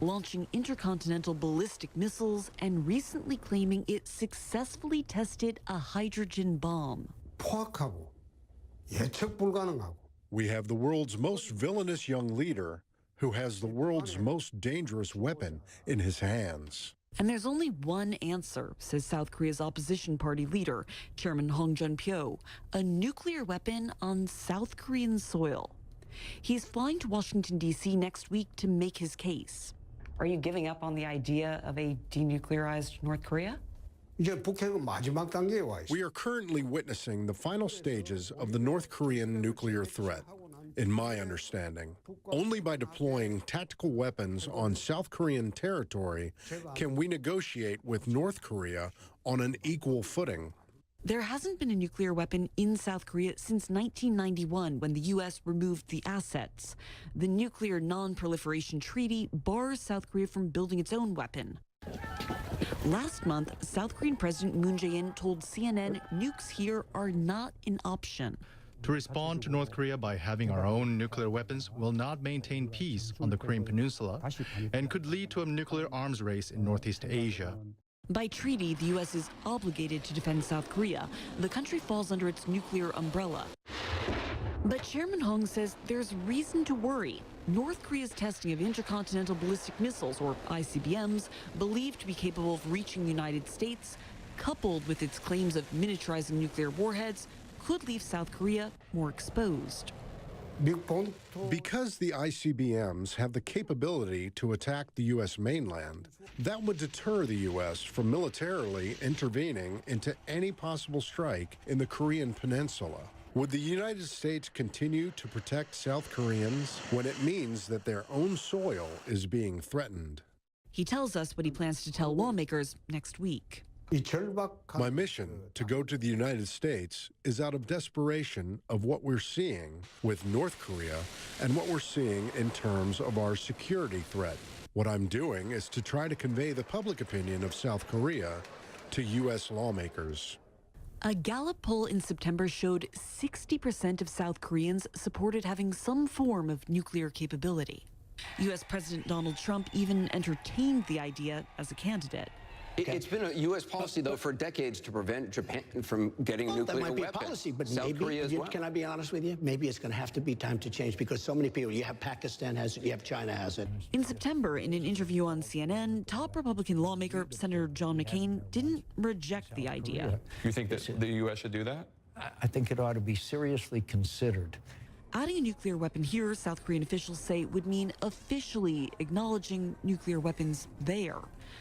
launching intercontinental ballistic missiles and recently claiming it successfully tested a hydrogen bomb. 포악하고 예측 불가능하고. We have the world's most villainous young leader who has the world's most dangerous weapon in his hands. And there's only one answer, says South Korea's opposition party leader, Chairman Hong Jun-pyo, a nuclear weapon on South Korean soil. He's flying to Washington, D.C. next week to make his case. Are you giving up on the idea of a denuclearized North Korea? 이제 북핵은 마지막 단계에 와 있습니다. We are currently witnessing the final stages of the North Korean nuclear threat. In my understanding, only by deploying tactical weapons on South Korean territory can we negotiate with North Korea on an equal footing. There hasn't been a nuclear weapon in South Korea since 1991 when the U.S. removed the assets. The Nuclear Non-Proliferation Treaty bars South Korea from building its own weapon. Last month, South Korean President Moon Jae-in told CNN nukes here are not an option. To respond to North Korea by having our own nuclear weapons will not maintain peace on the Korean Peninsula and could lead to a nuclear arms race in Northeast Asia. By treaty, the U.S. is obligated to defend South Korea. The country falls under its nuclear umbrella. But Chairman Hong says there's reason to worry. North Korea's testing of intercontinental ballistic missiles, or ICBMs, believed to be capable of reaching the United States, coupled with its claims of miniaturizing nuclear warheads, could leave South Korea more exposed. Because the ICBMs have the capability to attack the U.S. mainland, that would deter the U.S. from militarily intervening into any possible strike in the Korean Peninsula. Would the United States continue to protect South Koreans when it means that their own soil is being threatened? He tells us what he plans to tell lawmakers next week. My mission to go to the United States is out of desperation of what we're seeing with North Korea and what we're seeing in terms of our security threat. What I'm doing is to try to convey the public opinion of South Korea to U.S. lawmakers. A Gallup poll in September showed 60% of South Koreans supported having some form of nuclear capability. U.S. President Donald Trump even entertained the idea as a candidate. It's been a U.S. policy, though, for decades to prevent Japan from getting nuclear weapons. That might be a policy, but South Korea as well. Can I be honest with you? Maybe it's going to have to be time to change because so many people, you have Pakistan has it, you have China has it. In September, in an interview on CNN, top Republican lawmaker Senator John McCain didn't reject the idea. You think that the U.S. should do that? I think it ought to be seriously considered. Adding a nuclear weapon here, South Korean officials say, would mean officially acknowledging nuclear weapons there.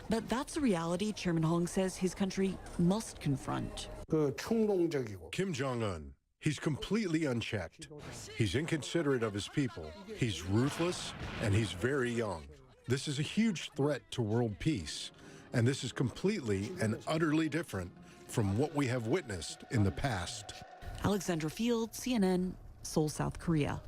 But that's a reality Chairman Hong says his country must confront. Kim Jong-un, he's completely unchecked. He's inconsiderate of his people. He's ruthless, and he's very young. This is a huge threat to world peace, and this is completely and utterly different from what we have witnessed in the past. Alexandra Field, CNN, Seoul, South Korea.